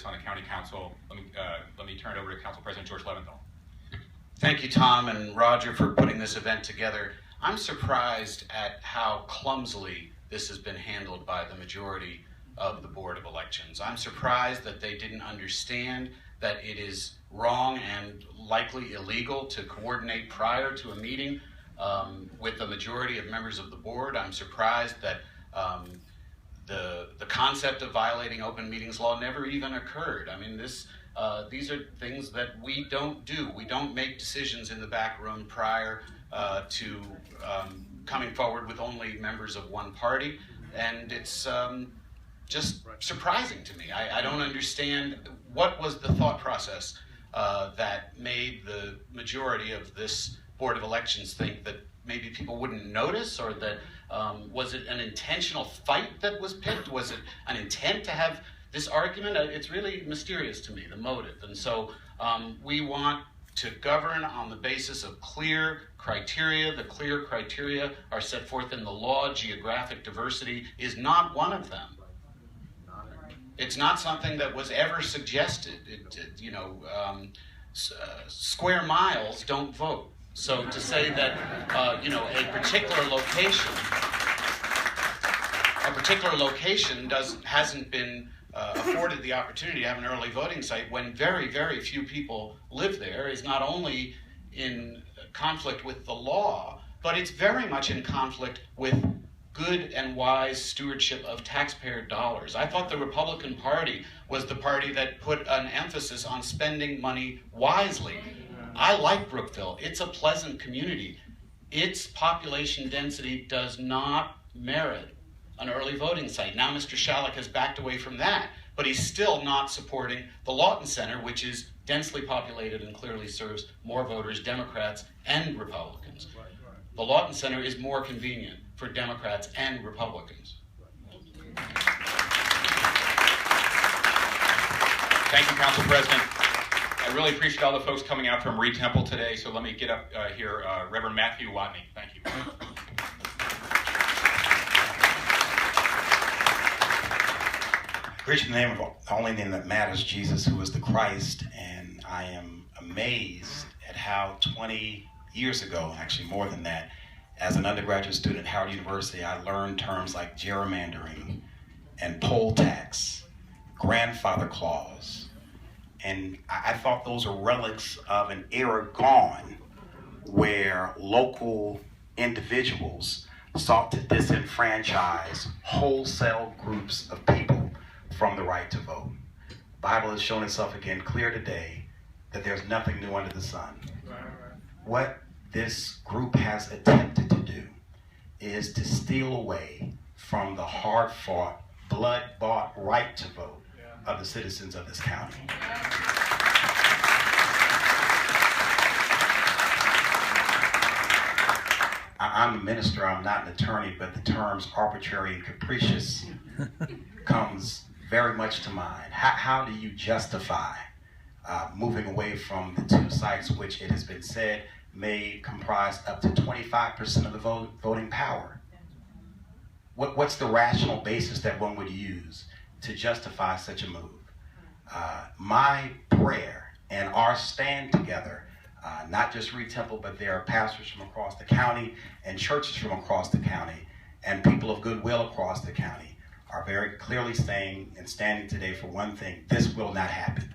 on the county council. Let me turn it over to Council President George Leventhal. Thank you, Tom and Roger, for putting this event together. I'm surprised at how clumsily this has been handled by the majority of the Board of Elections. I'm surprised that they didn't understand that it is wrong and likely illegal to coordinate prior to a meeting with the majority of members of the board. I'm surprised that the concept of violating open meetings law never even occurred. I mean, these are things that we don't do. We don't make decisions in the back room prior to coming forward with only members of one party, and it's just surprising to me. I don't understand what was the thought process that made the majority of this Board of Elections think that maybe people wouldn't notice, or that was it an intentional fight that was picked? Was it an intent to have this argument? It's really mysterious to me, the motive. And so we want to govern on the basis of clear criteria. The clear criteria are set forth in the law. Geographic diversity is not one of them. It's not something that was ever suggested. Square miles don't vote. So to say that a particular location hasn't been afforded the opportunity to have an early voting site when very, very few people live there is not only in conflict with the law, but it's very much in conflict with good and wise stewardship of taxpayer dollars. I thought the Republican Party was the party that put an emphasis on spending money wisely. I like Rockville. It's a pleasant community. Its population density does not merit an early voting site. Now Mr. Shalek has backed away from that, but he's still not supporting the Lawton Center, which is densely populated and clearly serves more voters, Democrats and Republicans. The Lawton Center is more convenient for Democrats and Republicans. Thank you, Council President. I really appreciate all the folks coming out from Reed Temple today, so let me get up here, Reverend Matthew Watney. Thank you. Preach in the name of the only name that matters, Jesus, who is the Christ, and I am amazed at how 20 years ago, actually more than that, as an undergraduate student at Howard University, I learned terms like gerrymandering and poll tax, grandfather clause, and I thought those are relics of an era gone where local individuals sought to disenfranchise wholesale groups of people from the right to vote. The Bible has shown itself again clear today that there's nothing new under the sun. What this group has attempted to do is to steal away from the hard-fought, blood-bought right to vote of the citizens of this county. I'm a minister, I'm not an attorney, but the terms arbitrary and capricious comes very much to mind. How do you justify moving away from the two sites which it has been said may comprise up to 25% of the voting power? What's the rational basis that one would use to justify such a move? My prayer and our stand together, not just Reed Temple, but there are pastors from across the county and churches from across the county and people of goodwill across the county, are very clearly saying and standing today for one thing: this will not happen.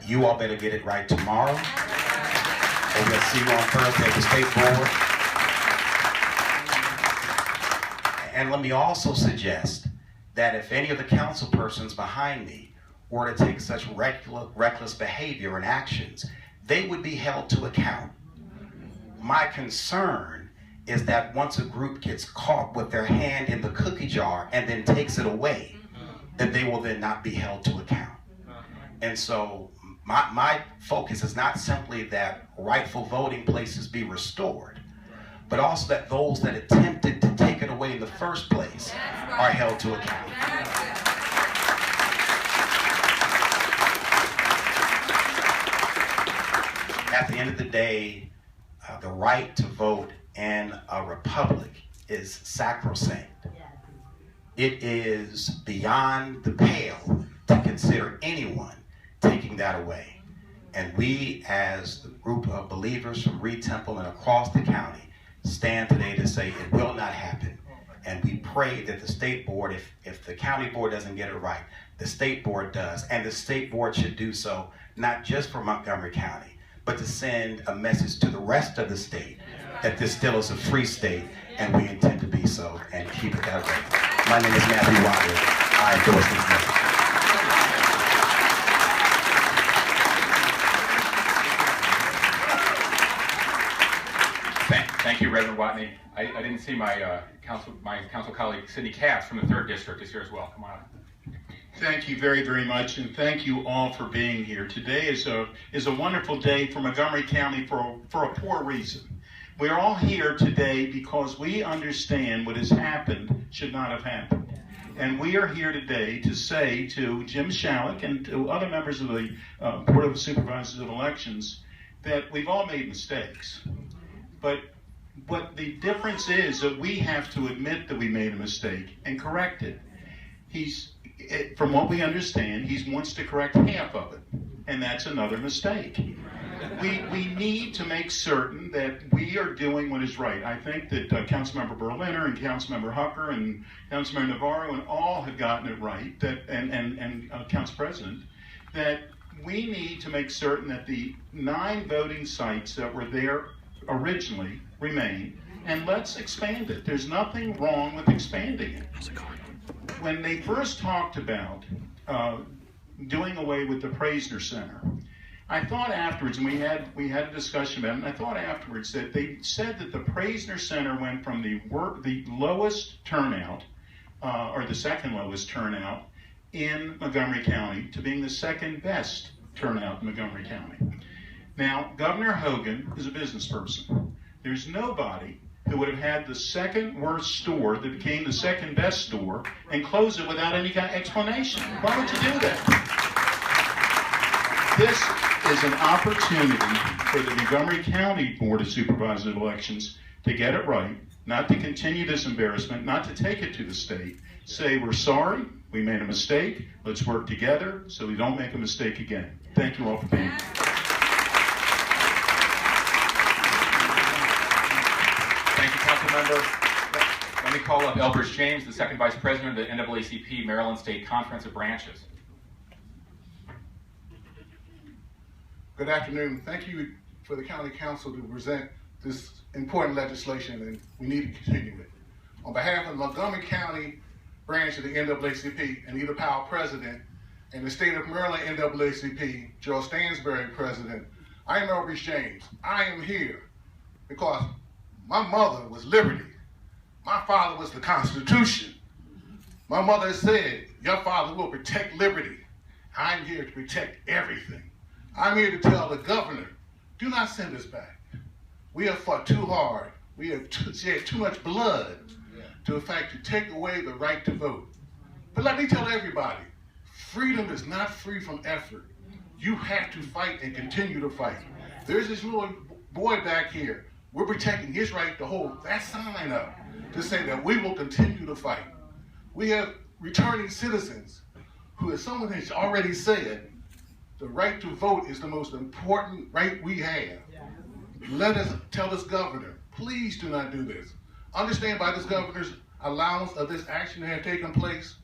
You all better get it right tomorrow, or we'll see you on Thursday at the state board. And let me also suggest that if any of the council persons behind me were to take such reckless behavior and actions, they would be held to account. My concern is that once a group gets caught with their hand in the cookie jar and then takes it away, that they will then not be held to account. And so my focus is not simply that rightful voting places be restored, but also that those that attempted to take it away in the first place are held to account. At the end of the day, the right to vote in a republic is sacrosanct. It is beyond the pale to consider anyone taking that away. And we, as the group of believers from Reed Temple and across the county, stand today to say it will not happen. And we pray that the state board, if the county board doesn't get it right, the state board does. And the state board should do so, not just for Montgomery County, but to send a message to the rest of the state that this still is a free state, and we intend to be so and keep it that way. My name is Matthew Watney. I endorse this message. Thank you, Reverend Watney. I didn't see my council colleague, Sidney Katz from the 3rd District is here as well. Come on up. Thank you very, very much, and thank you all for being here. Today is a wonderful day for Montgomery County for a poor reason. We're all here today because we understand what has happened should not have happened. And we are here today to say to Jim Shalik and to other members of the Board of Supervisors of Elections that we've all made mistakes. But what the difference is that we have to admit that we made a mistake and correct it. From what we understand, he wants to correct half of it, and that's another mistake. We need to make certain that we are doing what is right. I think that Councilmember Berliner and Councilmember Hucker and Councilmember Navarro and all have gotten it right, and Council President, that we need to make certain that the 9 voting sites that were there originally remain, and let's expand it. There's nothing wrong with expanding it. When they first talked about doing away with the Praisner Center, I thought afterwards, and we had a discussion about it, and I thought afterwards that they said that the Praisner Center went from the lowest turnout, or the second lowest turnout in Montgomery County, to being the second best turnout in Montgomery County. Now, Governor Hogan is a business person. There's nobody who would have had the second worst store that became the second best store and close it without any kind of explanation. Why would you do that? This is an opportunity for the Montgomery County Board of Supervisors of Elections to get it right, not to continue this embarrassment, not to take it to the state, say we're sorry, we made a mistake, let's work together so we don't make a mistake again. Thank you all for being here. Thank you, Councilmember. Let me call up Elbridge James, the 2nd Vice President of the NAACP Maryland State Conference of Branches. Good afternoon. Thank you for the County Council to present this important legislation, and we need to continue it. On behalf of the Montgomery County branch of the NAACP, Anita Powell, President, and the State of Maryland NAACP, Joe Stansbury, President, I am Elbridge James. I am here because my mother was liberty. My father was the Constitution. My mother said, your father will protect liberty. I'm here to protect everything. I'm here to tell the governor, do not send us back. We have fought too hard. We have shed too much blood to, in fact, to take away the right to vote. But let me tell everybody, freedom is not free from effort. You have to fight and continue to fight. There's this little boy back here. We're protecting his right to hold that sign up to say that we will continue to fight. We have returning citizens who, as someone has already said, the right to vote is the most important right we have. Let us tell this governor, please do not do this. Understand by this governor's allowance of this action that have taken place,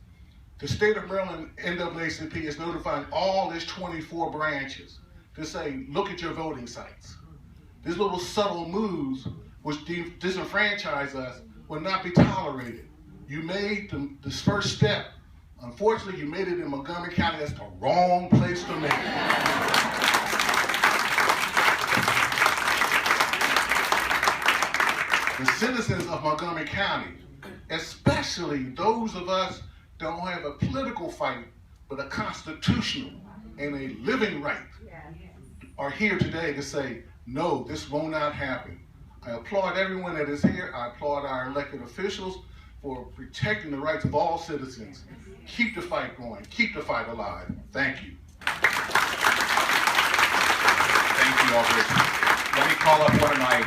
the state of Maryland NAACP is notifying all its 24 branches to say, look at your voting sites. These little subtle moves which disenfranchise us will not be tolerated. You made this first step. Unfortunately, you made it in Montgomery County. That's the wrong place to make it. The citizens of Montgomery County, especially those of us that don't have a political fight, but a constitutional and a living right, are here today to say, no, this will not happen. I applaud everyone that is here. I applaud our elected officials for protecting the rights of all citizens. Keep the fight going. Keep the fight alive. Thank you. Thank you, Elbridge. Let me call up one of my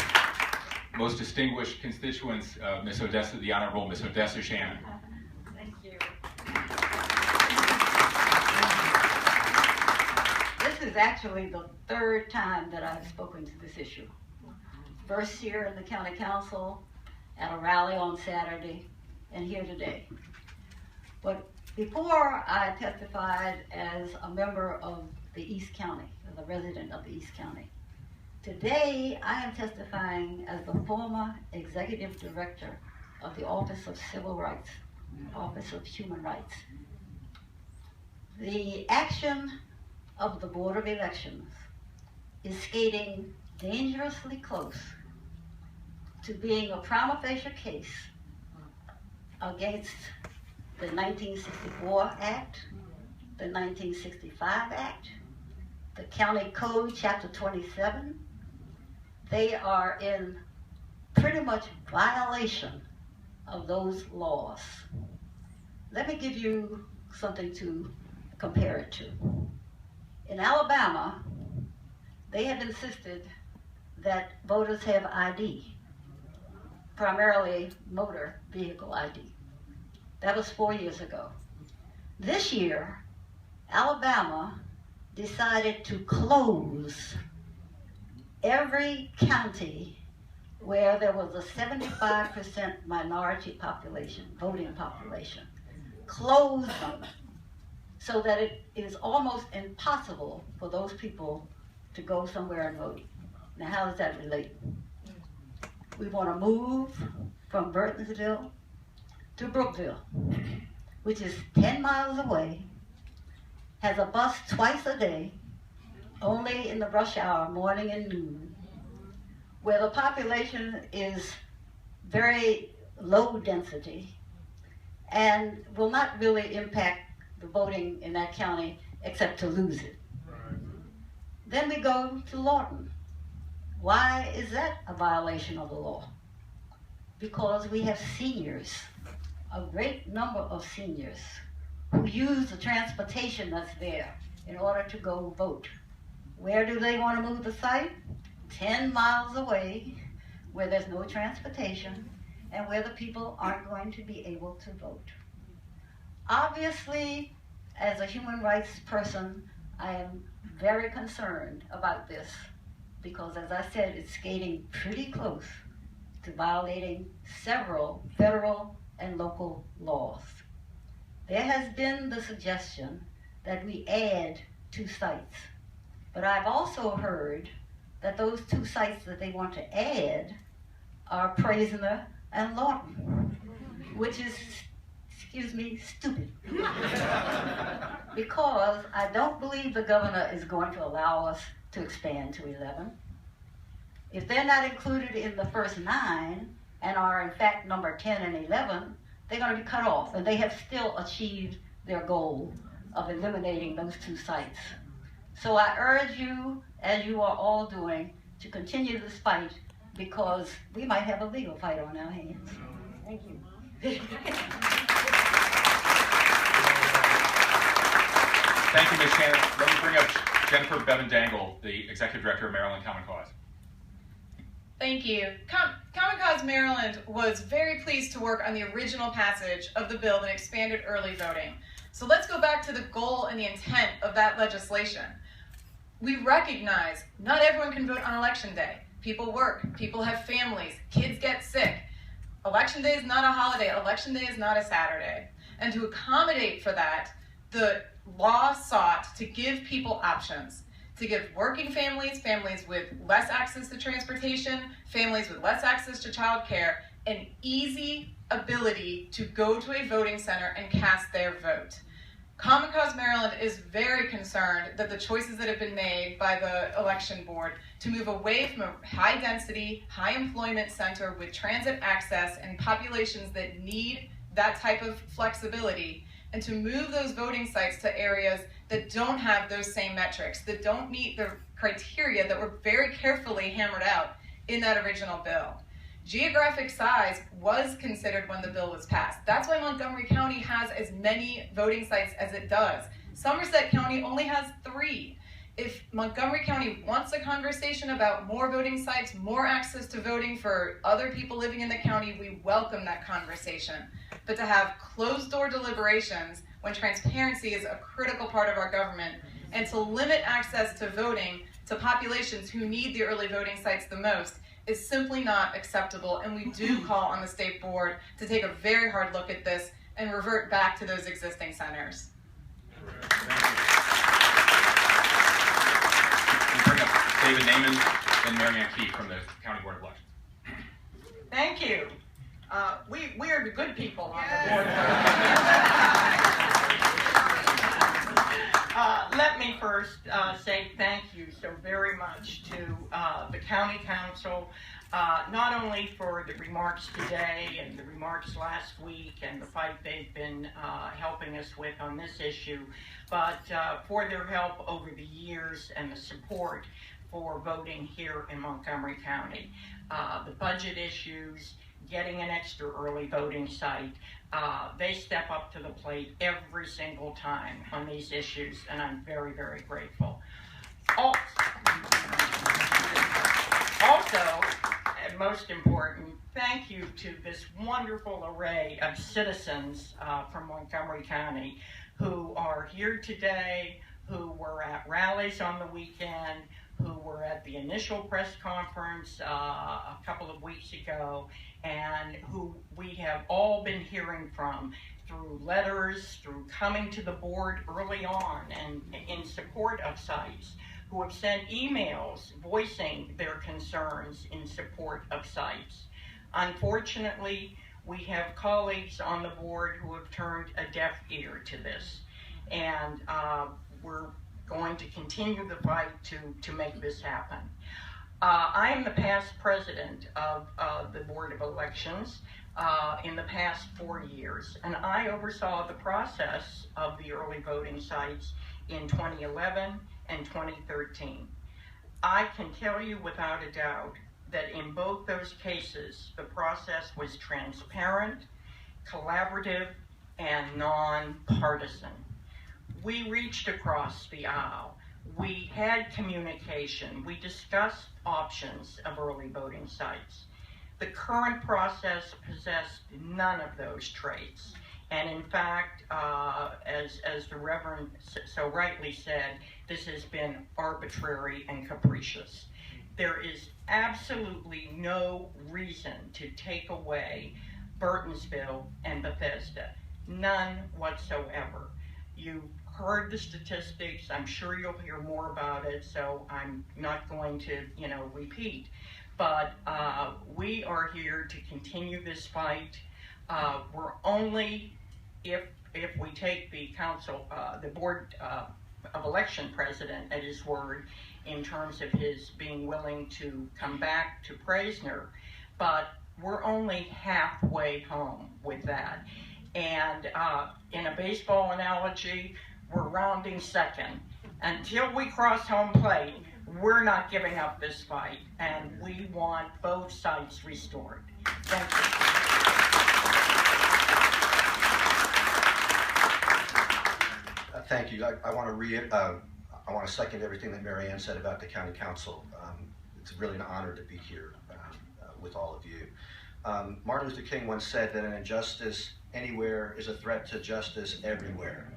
most distinguished constituents, Miss Odessa, the Honorable Miss Odessa Shannon. Thank you. is actually the third time that I've spoken to this issue. First here in the county council, at a rally on Saturday, and here today. But before I testified as a member of the East County, as a resident of the East County. Today, I am testifying as the former executive director of the Office of Civil Rights, Office of Human Rights. The action of the Board of Elections is skating dangerously close to being a prima facie case against the 1964 Act, the 1965 Act, the County Code, Chapter 27. They are in pretty much violation of those laws. Let me give you something to compare it to. In Alabama, they have insisted that voters have ID, primarily motor vehicle ID. That was 4 years ago. This year, Alabama decided to close every county where there was a 75% minority population, voting population. Close them so that it is almost impossible for those people to go somewhere and vote. Now, how does that relate? We want to move from Burtonsville to Brookville, which is 10 miles away, has a bus twice a day, only in the rush hour, morning and noon, where the population is very low density and will not really impact the voting in that county except to lose it. Then we go to Lawton. Why is that a violation of the law? Because we have seniors, a great number of seniors, who use the transportation that's there in order to go vote. Where do they want to move the site? 10 miles away, where there's no transportation, and where the people aren't going to be able to vote. Obviously, as a human rights person, I am very concerned about this, because as I said, it's skating pretty close to violating several federal and local laws. There has been the suggestion that we add 2 sites, but I've also heard that those 2 sites that they want to add are Prisoner and Lawton, which is, excuse me, stupid. Because I don't believe the governor is going to allow us to expand to 11. If they're not included in the first 9 and are in fact number 10 and 11, they're going to be cut off, and they have still achieved their goal of eliminating those 2 sites. So I urge you, as you are all doing, to continue this fight, because we might have a legal fight on our hands. Thank you. Thank you, Ms. Shannon. Let me bring up Jennifer Bevan-Dangel, the Executive Director of Maryland Common Cause. Thank you. Common Cause Maryland was very pleased to work on the original passage of the bill that expanded early voting. So let's go back to the goal and the intent of that legislation. We recognize not everyone can vote on Election Day. People work, people have families, kids get sick. Election Day is not a holiday. Election Day is not a Saturday. And to accommodate for that, the law sought to give people options. To give working families, families with less access to transportation, families with less access to childcare, an easy ability to go to a voting center and cast their vote. Common Cause Maryland is very concerned that the choices that have been made by the election board to move away from a high-density, high-employment center with transit access and populations that need that type of flexibility, and to move those voting sites to areas that don't have those same metrics, that don't meet the criteria that were very carefully hammered out in that original bill. Geographic size was considered when the bill was passed. That's why Montgomery County has as many voting sites as it does. Somerset County only has 3. If Montgomery County wants a conversation about more voting sites, more access to voting for other people living in the county, we welcome that conversation. But to have closed-door deliberations when transparency is a critical part of our government and to limit access to voting to populations who need the early voting sites the most is simply not acceptable, and we do call on the state board to take a very hard look at this and revert back to those existing centers. We'll bring up David Naimon and Mary Ann Keefe from the County Board of Elections. Thank you. We are the good people on the board. Let me first say thank you so very much to the County Council, not only for the remarks today and the remarks last week and the fight they've been helping us with on this issue, but for their help over the years and the support for voting here in Montgomery County. The budget issues, getting an extra early voting site, they step up to the plate every single time on these issues, and I'm very, very grateful. Also, and most important, thank you to this wonderful array of citizens from Montgomery County who are here today, who were at rallies on the weekend, who were at the initial press conference a couple of weeks ago, and who we have all been hearing from through letters, through coming to the board early on and in support of sites, who have sent emails voicing their concerns in support of sites. Unfortunately, we have colleagues on the board who have turned a deaf ear to this, and we're going to continue the fight to make this happen. I am the past president of the Board of Elections in the past 4 years, and I oversaw the process of the early voting sites in 2011 and 2013. I can tell you without a doubt that in both those cases, the process was transparent, collaborative, and nonpartisan. We reached across the aisle. We had communication. We discussed options of early voting sites. The current process possessed none of those traits. And in fact, as the Reverend so rightly said, this has been arbitrary and capricious. There is absolutely no reason to take away Burtonsville and Bethesda. None whatsoever. You heard the statistics. I'm sure you'll hear more about it, so I'm not going to, repeat. But we are here to continue this fight. We're only, if we take the council, the board of election president at his word in terms of his being willing to come back to Praisner, but we're only halfway home with that. And in a baseball analogy, we're rounding second. Until we cross home plate, we're not giving up this fight, and we want both sites restored. Thank you. Thank you. I want to second everything that Mary Ann said about the County Council. It's really an honor to be here with all of you. Martin Luther King once said that an injustice anywhere is a threat to justice everywhere.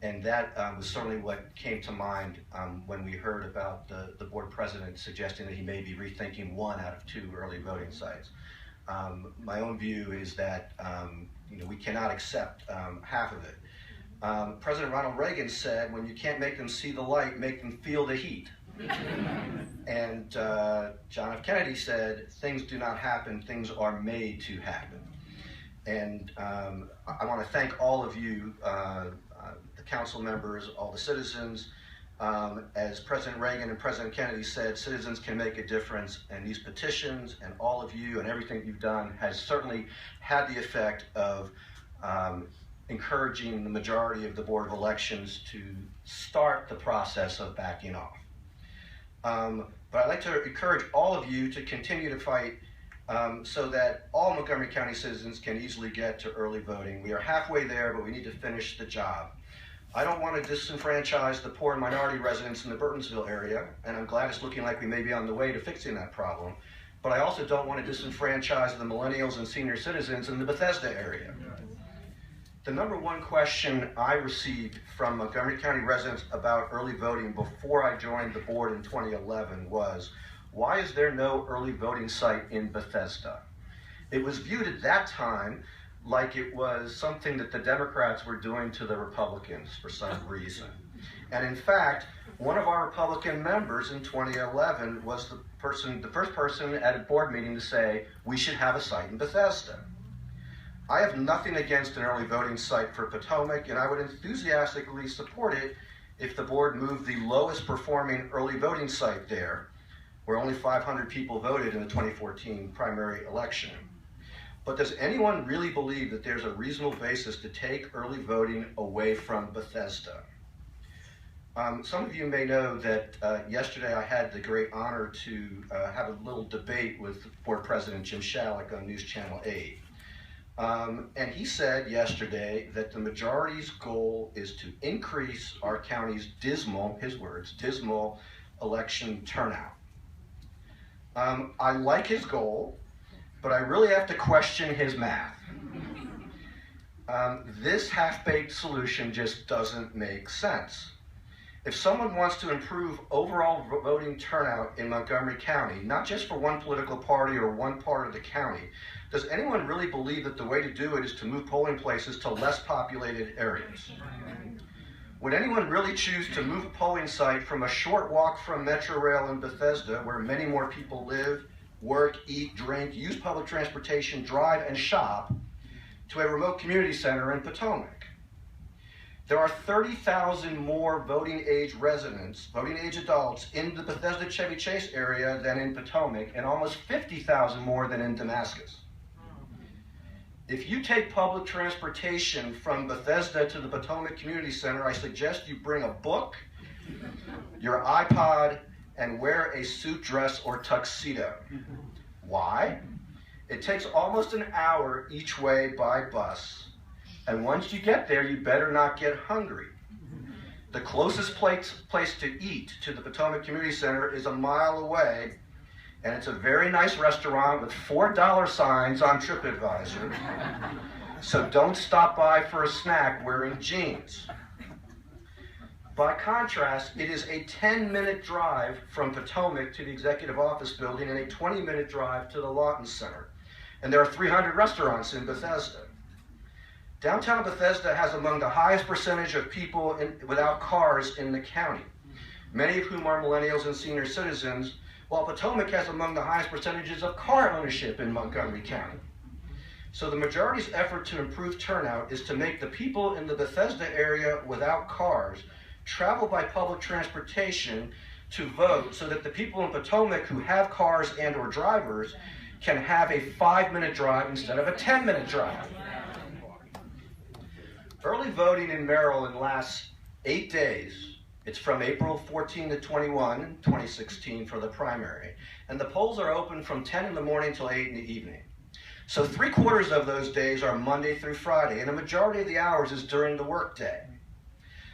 And that was certainly what came to mind when we heard about the board president suggesting that he may be rethinking 1 out of 2 early voting sites. My own view is that we cannot accept half of it. President Ronald Reagan said, when you can't make them see the light, make them feel the heat. And John F. Kennedy said, things do not happen, things are made to happen. And I want to thank all of you, the council members, all the citizens. As President Reagan and President Kennedy said, citizens can make a difference, and these petitions and all of you and everything you've done has certainly had the effect of encouraging the majority of the Board of Elections to start the process of backing off. But I'd like to encourage all of you to continue to fight so that all Montgomery County citizens can easily get to early voting. We are halfway there, but we need to finish the job. I don't want to disenfranchise the poor and minority residents in the Burtonsville area, and I'm glad it's looking like we may be on the way to fixing that problem. But I also don't want to disenfranchise the millennials and senior citizens in the Bethesda area. The number one question I received from Montgomery County residents about early voting before I joined the board in 2011 was, why is there no early voting site in Bethesda? It was viewed at that time like it was something that the Democrats were doing to the Republicans for some reason. And in fact, one of our Republican members in 2011 was the first person at a board meeting to say, we should have a site in Bethesda. I have nothing against an early voting site for Potomac, and I would enthusiastically support it if the board moved the lowest performing early voting site there, where only 500 people voted in the 2014 primary election. But does anyone really believe that there's a reasonable basis to take early voting away from Bethesda? Some of you may know that yesterday I had the great honor to have a little debate with Board President Jim Shalick on News Channel 8. And he said yesterday that the majority's goal is to increase our county's dismal, his words, dismal election turnout. I like his goal, but I really have to question his math. This half-baked solution just doesn't make sense. If someone wants to improve overall voting turnout in Montgomery County, not just for one political party or one part of the county, does anyone really believe that the way to do it is to move polling places to less populated areas? Would anyone really choose to move a polling site from a short walk from Metro Rail in Bethesda, where many more people live, work, eat, drink, use public transportation, drive, and shop, to a remote community center in Potomac? There are 30,000 more voting age residents, voting age adults, in the Bethesda Chevy Chase area than in Potomac, and almost 50,000 more than in Damascus. If you take public transportation from Bethesda to the Potomac Community Center, I suggest you bring a book, your iPod, and wear a suit dress or tuxedo. Why? It takes almost an hour each way by bus. And once you get there, you better not get hungry. The closest place to eat to the Potomac Community Center is a mile away, and it's a very nice restaurant with $4 signs on TripAdvisor. So don't stop by for a snack wearing jeans. By contrast, it is a 10-minute drive from Potomac to the Executive Office Building and a 20-minute drive to the Lawton Center. And there are 300 restaurants in Bethesda. Downtown Bethesda has among the highest percentage of people without cars in the county, many of whom are millennials and senior citizens, while Potomac has among the highest percentages of car ownership in Montgomery County. So the majority's effort to improve turnout is to make the people in the Bethesda area without cars travel by public transportation to vote, so that the people in Potomac who have cars and or drivers can have a 5-minute drive instead of a 10-minute drive. Early voting in Maryland lasts 8 days. It's from April 14 to 21, 2016 for the primary. And the polls are open from 10 in the morning till 8 in the evening. So 3/4 of those days are Monday through Friday, and a majority of the hours is during the workday.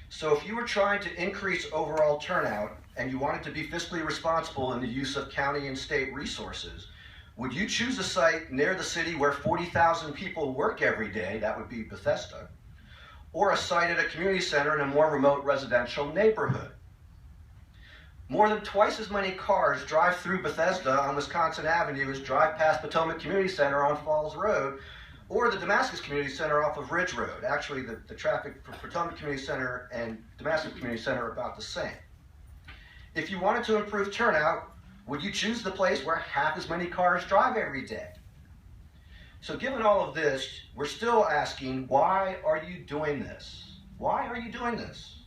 So if you were trying to increase overall turnout and you wanted to be fiscally responsible in the use of county and state resources, would you choose a site near the city where 40,000 people work every day, that would be Bethesda, or a site at a community center in a more remote residential neighborhood? More than twice as many cars drive through Bethesda on Wisconsin Avenue as drive past Potomac Community Center on Falls Road, or the Damascus Community Center off of Ridge Road. Actually, the traffic for Potomac Community Center and Damascus Community Center are about the same. If you wanted to improve turnout, would you choose the place where half as many cars drive every day? So given all of this, we're still asking, why are you doing this? Why are you doing this?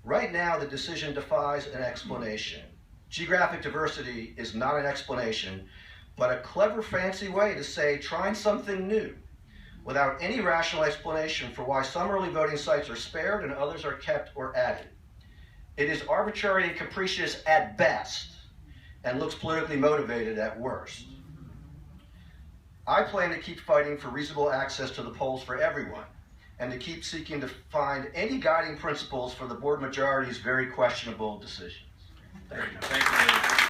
Right now, the decision defies an explanation. Geographic diversity is not an explanation, but a clever, fancy way to say trying something new without any rational explanation for why some early voting sites are spared and others are kept or added. It is arbitrary and capricious at best and looks politically motivated at worst. I plan to keep fighting for reasonable access to the polls for everyone, and to keep seeking to find any guiding principles for the board majority's very questionable decisions. Thank you. Thank you, David.